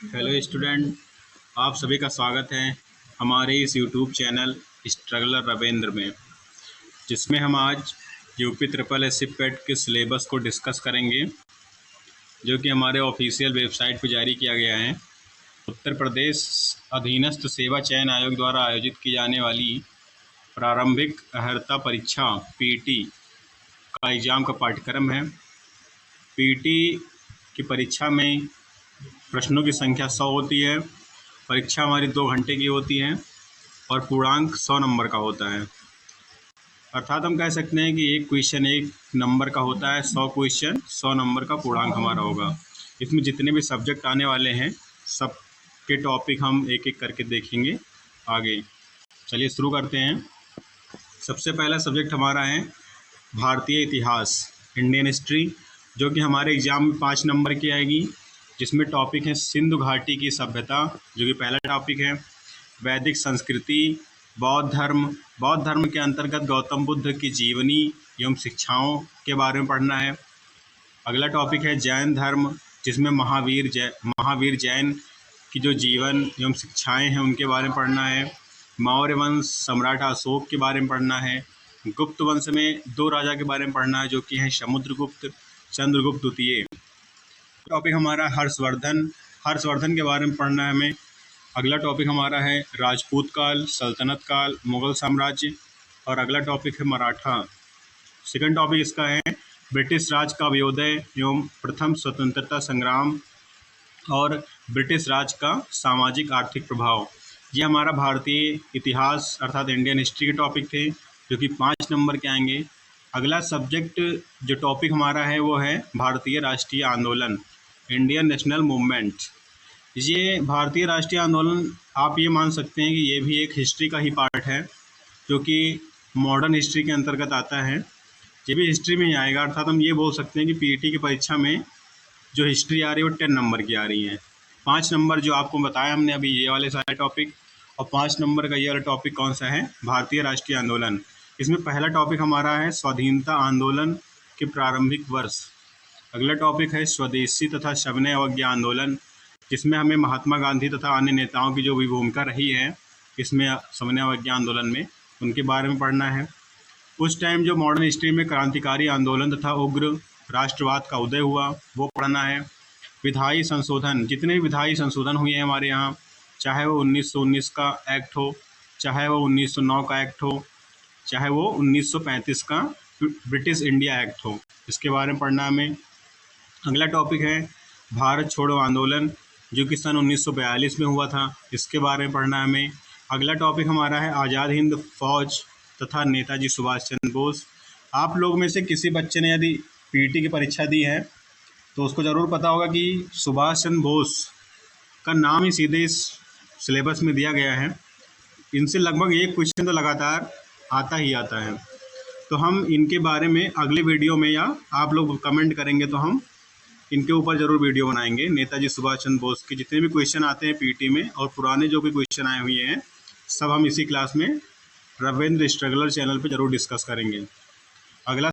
Hello student, आप सभी का स्वागत है हमारे इस यूट्यूब चैनल स्ट्रगलर रविंद्र में, जिसमें हम आज यूपी ट्रिपल एस सी पेट के सिलेबस को डिस्कस करेंगे, जो कि हमारे ऑफिशियल वेबसाइट पर जारी किया गया है। उत्तर प्रदेश अधीनस्थ सेवा चयन आयोग द्वारा आयोजित की जाने वाली प्रारंभिक अर्हता परीक्षा पीटी का एग्ज़ाम का पाठ्यक्रम है। पीटी की परीक्षा में प्रश्नों की संख्या 100 होती है। परीक्षा हमारी 2 घंटे की होती है और पूर्णांक 100 नंबर का होता है। अर्थात हम कह सकते हैं कि एक क्वेश्चन 1 नंबर का होता है, 100 क्वेश्चन 100 नंबर का पूर्णांक हमारा होगा। इसमें जितने भी सब्जेक्ट आने वाले हैं सब के टॉपिक हम एक एक करके देखेंगे आगे। चलिए शुरू करते हैं। सबसे पहला सब्जेक्ट हमारा है भारतीय इतिहास, इंडियन हिस्ट्री, जो कि हमारे एग्ज़ाम में 5 नंबर की आएगी, जिसमें टॉपिक है सिंधु घाटी की सभ्यता, जो कि पहला टॉपिक है। वैदिक संस्कृति, बौद्ध धर्म के अंतर्गत गौतम बुद्ध की जीवनी एवं शिक्षाओं के बारे में पढ़ना है। अगला टॉपिक है जैन धर्म, जिसमें महावीर जैन की जो जीवन एवं शिक्षाएं हैं उनके बारे में पढ़ना है। मौर्य वंश, सम्राट अशोक के बारे में पढ़ना है। गुप्त वंश में 2 राजा के बारे में पढ़ना है, जो कि हैं समुद्रगुप्त, चंद्रगुप्त द्वितीय। टॉपिक हमारा हर्षवर्धन के बारे में पढ़ना है हमें। अगला टॉपिक हमारा है राजपूत काल, सल्तनत काल, मुगल साम्राज्य, और अगला टॉपिक है मराठा। सेकंड टॉपिक इसका है ब्रिटिश राज का अभ्युदय एवं प्रथम स्वतंत्रता संग्राम और ब्रिटिश राज का सामाजिक आर्थिक प्रभाव। ये हमारा भारतीय इतिहास अर्थात इंडियन हिस्ट्री के टॉपिक थे, जो कि 5 नंबर के आएंगे। अगला सब्जेक्ट जो टॉपिक हमारा है वो है भारतीय राष्ट्रीय आंदोलन, इंडियन नेशनल मूवमेंट। ये भारतीय राष्ट्रीय आंदोलन आप ये मान सकते हैं कि ये भी एक हिस्ट्री का ही पार्ट है, जो कि मॉडर्न हिस्ट्री के अंतर्गत आता है। ये भी हिस्ट्री में ही आएगा। अर्थात हम ये बोल सकते हैं कि पीटी की परीक्षा में जो हिस्ट्री आ रही है वो 10 नंबर की आ रही है। 5 नंबर जो आपको बताया हमने अभी ये वाले सारे टॉपिक, और 5 नंबर का ये वाला टॉपिक कौन सा है, भारतीय राष्ट्रीय आंदोलन। इसमें पहला टॉपिक हमारा है स्वाधीनता आंदोलन के प्रारंभिक वर्ष। अगला टॉपिक है स्वदेशी तथा सविनय अवज्ञा आंदोलन, जिसमें हमें महात्मा गांधी तथा अन्य नेताओं की जो भी भूमिका रही है इसमें सविनय अवज्ञा आंदोलन में, उनके बारे में पढ़ना है। उस टाइम जो मॉडर्न हिस्ट्री में क्रांतिकारी आंदोलन तथा उग्र राष्ट्रवाद का उदय हुआ वो पढ़ना है। विधायी संशोधन, जितने भी विधायी संशोधन हुए हैं हमारे यहाँ, चाहे वो 1919 का एक्ट हो, चाहे वो 1909 का एक्ट हो, चाहे वो 1935 का ब्रिटिश इंडिया एक्ट हो, इसके बारे में पढ़ना हमें। अगला टॉपिक है भारत छोड़ो आंदोलन, जो कि सन 1942 में हुआ था, इसके बारे में पढ़ना है हमें। अगला टॉपिक हमारा है आज़ाद हिंद फौज तथा नेताजी सुभाष चंद्र बोस। आप लोग में से किसी बच्चे ने यदि पीटी की परीक्षा दी है तो उसको ज़रूर पता होगा कि सुभाष चंद्र बोस का नाम ही सीधे इस सिलेबस में दिया गया है। इनसे लगभग एक क्वेश्चन तो लगातार आता ही आता है। तो हम इनके बारे में अगले वीडियो में, या आप लोग कमेंट करेंगे तो हम इनके ऊपर ज़रूर वीडियो बनाएंगे। नेताजी सुभाष चंद्र बोस के जितने भी क्वेश्चन आते हैं पीटी में और पुराने जो भी क्वेश्चन आए हुए हैं सब हम इसी क्लास में रविंद्र स्ट्रगलर चैनल पे ज़रूर डिस्कस करेंगे। अगला